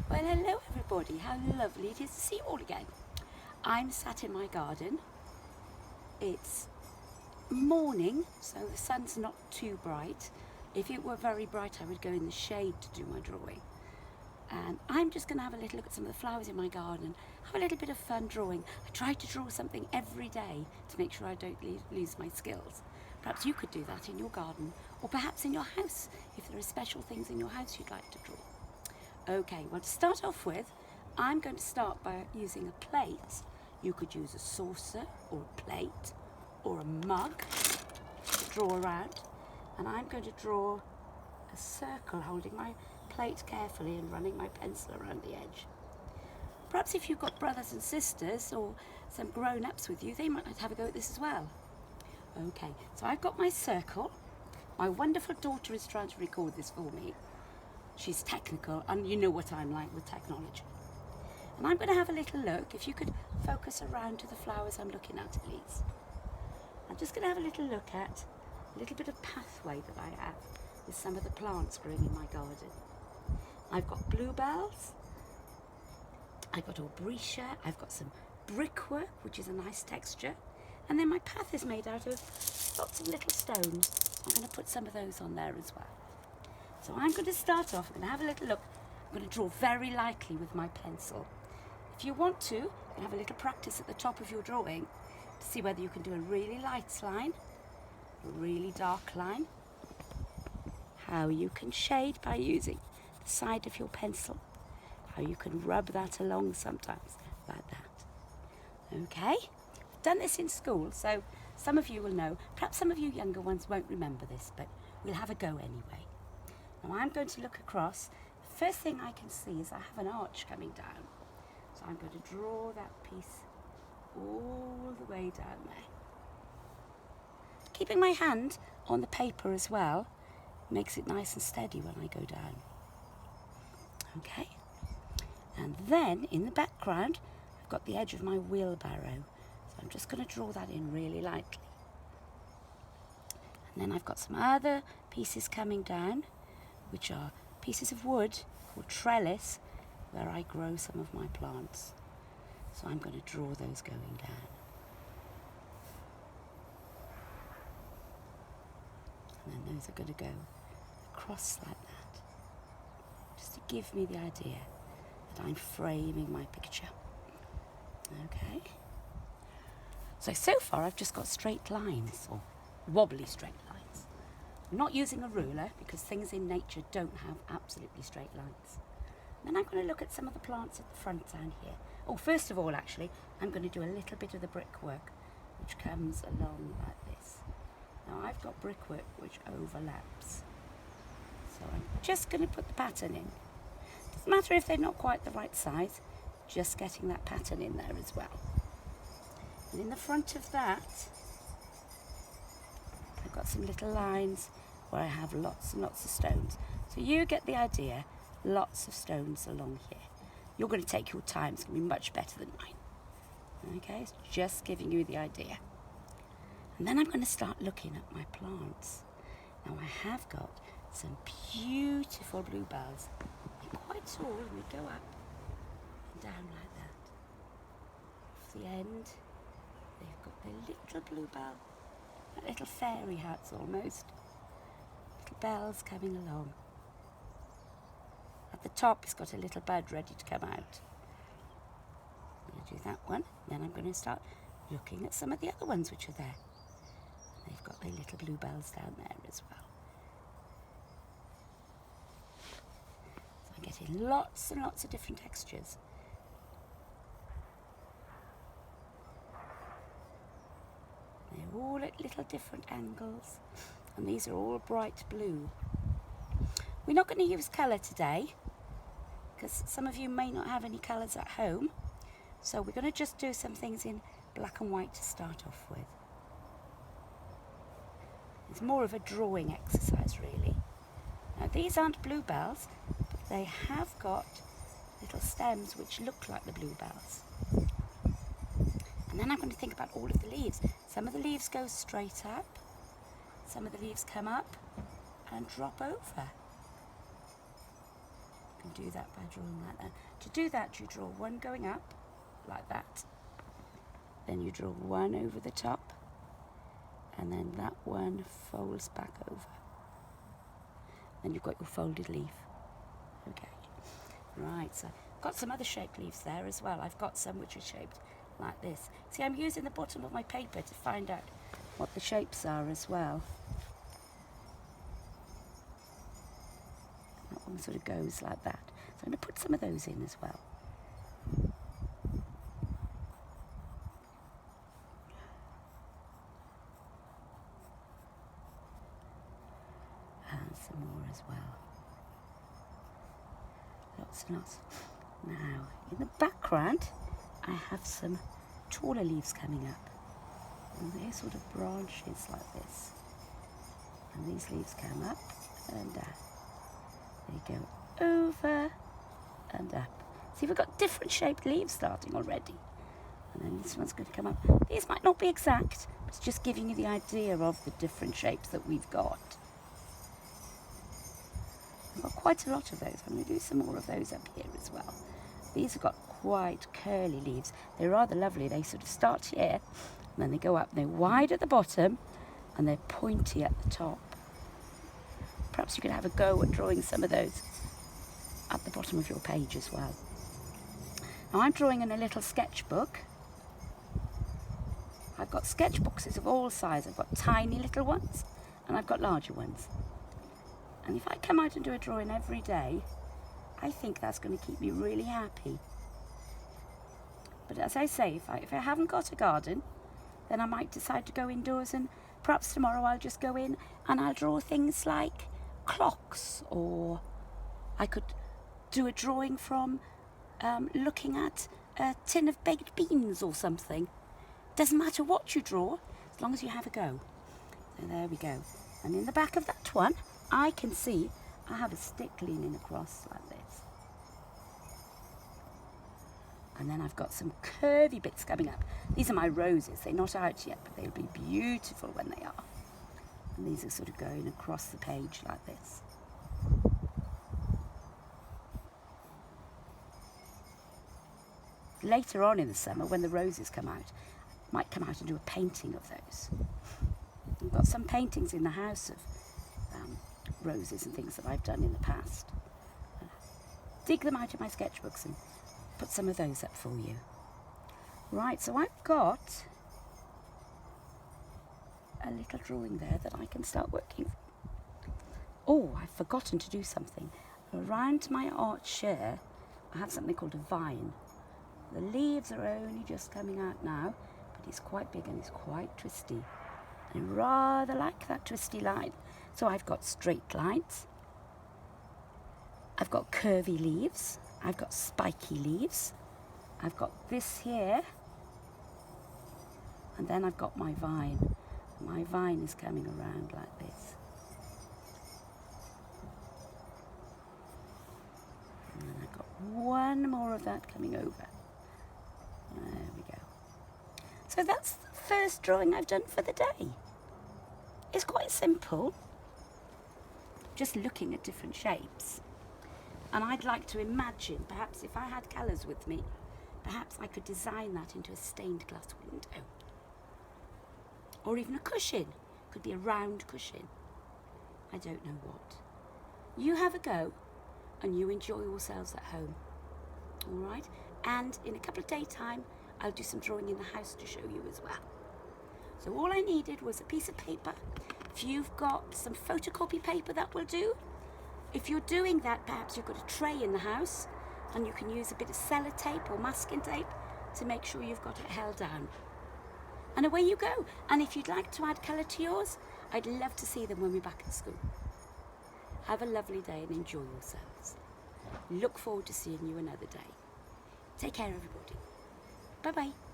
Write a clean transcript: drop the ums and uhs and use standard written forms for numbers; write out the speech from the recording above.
Well, hello everybody, how lovely it is to see you all again. I'm sat in my garden. It's morning, so the sun's not too bright. If it were very bright, I would go in the shade to do my drawing. And I'm just going to have a little look at some of the flowers in my garden, have a little bit of fun drawing. I try to draw something every day to make sure I don't lose my skills. Perhaps you could do that in your garden, or perhaps in your house, if there are special things in your house you'd like to draw. Okay, well, to start off with, I'm going to start by using a plate. You could use a saucer or a plate or a mug to draw around. And I'm going to draw a circle holding my plate carefully and running my pencil around the edge. Perhaps if you've got brothers and sisters or some grown-ups with you, they might have a go at this as well. Okay, so I've got my circle. My wonderful daughter is trying to record this for me. She's technical, and you know what I'm like with technology. And I'm going to have a little look. If you could focus around to the flowers I'm looking at, please. I'm just going to have a little look at a little bit of pathway that I have with some of the plants growing in my garden. I've got bluebells, I've got aubrietia, I've got some brickwork, which is a nice texture, and then my path is made out of lots of little stones. I'm going to put some of those on there as well. So I'm going to start off, I'm going to have a little look. I'm going to draw very lightly with my pencil. If you want to, you can have a little practice at the top of your drawing to see whether you can do a really light line, a really dark line, how you can shade by using the side of your pencil, how you can rub that along sometimes, like that. Okay, I've done this in school, so some of you will know, perhaps some of you younger ones won't remember this, but we'll have a go anyway. Now I'm going to look across. The first thing I can see is I have an arch coming down. So I'm going to draw that piece all the way down there. Keeping my hand on the paper as well makes it nice and steady when I go down. Okay. And then in the background, I've got the edge of my wheelbarrow. So I'm just going to draw that in really lightly. And then I've got some other pieces coming down, which are pieces of wood called trellis, where I grow some of my plants. So I'm going to draw those going down. And then those are going to go across like that, just to give me the idea that I'm framing my picture. Okay. So far I've just got straight lines, or wobbly straight lines. I'm not using a ruler because things in nature don't have absolutely straight lines. Then I'm going to look at some of the plants at the front down here. Oh, first of all, actually, I'm going to do a little bit of the brickwork, which comes along like this. Now I've got brickwork which overlaps. So I'm just going to put the pattern in. Doesn't matter if they're not quite the right size, just getting that pattern in there as well. And in the front of that, I've got some little lines where I have lots and lots of stones. So you get the idea, lots of stones along here. You're going to take your time, it's going to be much better than mine. Okay, it's just giving you the idea. And then I'm going to start looking at my plants. Now I have got some beautiful bluebells. They're quite tall and they go up and down like that. Off the end, they've got their little bluebell, like little fairy hats almost. Little bells coming along. At the top, it's got a little bud ready to come out. I'm going to do that one. Then I'm going to start looking at some of the other ones which are there. They've got their little bluebells down there as well. So I'm getting lots and lots of different textures. They're all at little different angles, and these are all bright blue. We're not going to use colour today, because some of you may not have any colours at home, so we're going to just do some things in black and white to start off with. It's more of a drawing exercise, really. Now these aren't bluebells, but they have got little stems which look like the bluebells. And then I'm going to think about all of the leaves. Some of the leaves go straight up, some of the leaves come up and drop over. can do that by drawing like that. To do that, you draw one going up, like that. Then you draw one over the top, and then that one folds back over. Then you've got your folded leaf. Okay, right, so I've got some other shaped leaves there as well. I've got some which are shaped like this. See, I'm using the bottom of my paper to find out what the shapes are as well. That one sort of goes like that. So I'm going to put some of those in as well. And some more as well. Lots and lots. Now, in the background, I have some taller leaves coming up. And they're sort of branches like this. And these leaves come up and down. They go over and up. See, we've got different shaped leaves starting already. And then this one's going to come up. These might not be exact, but it's just giving you the idea of the different shapes that we've got. I've got quite a lot of those. I'm going to do some more of those up here as well. These have got quite curly leaves. They're rather lovely. They sort of start here, and then they go up. They're wide at the bottom, and they're pointy at the top. Perhaps you could have a go at drawing some of those at the bottom of your page as well. Now I'm drawing in a little sketchbook. I've got sketch boxes of all sizes. I've got tiny little ones, and I've got larger ones. And if I come out and do a drawing every day, I think that's going to keep me really happy. But as I say, if I haven't got a garden, then I might decide to go indoors, and perhaps tomorrow I'll just go in and I'll draw things like clocks, or I could do a drawing from looking at a tin of baked beans or something. Doesn't matter what you draw, as long as you have a go. So there we go. And in the back of that one, I can see I have a stick leaning across like this. And then I've got some curvy bits coming up. These are my roses. They're not out yet, but they'll be beautiful when they are. And these are sort of going across the page like this. Later on in the summer, when the roses come out, I might come out and do a painting of those. I've got some paintings in the house of roses and things that I've done in the past. Dig them out of my sketchbooks and put some of those up for you. Right, so I've got a little drawing there that I can start working from. Oh, I've forgotten to do something. Around my art chair, I have something called a vine. The leaves are only just coming out now, but it's quite big and it's quite twisty. I rather like that twisty line. So I've got straight lines, I've got curvy leaves, I've got spiky leaves, I've got this here, and then I've got my vine. My vine is coming around like this. And then I've got one more of that coming over. There we go. So that's the first drawing I've done for the day. It's quite simple, just looking at different shapes. And I'd like to imagine, perhaps if I had colours with me, perhaps I could design that into a stained glass window. Or even a cushion. Could be a round cushion. I don't know what. You have a go and you enjoy yourselves at home. All right? And in a couple of days' time, I'll do some drawing in the house to show you as well. So all I needed was a piece of paper. If you've got some photocopy paper, that will do. If you're doing that, perhaps you've got a tray in the house and you can use a bit of sellotape or masking tape to make sure you've got it held down. And away you go. And if you'd like to add colour to yours, I'd love to see them when we're back at school. Have a lovely day and enjoy yourselves. Look forward to seeing you another day. Take care, everybody. Bye-bye.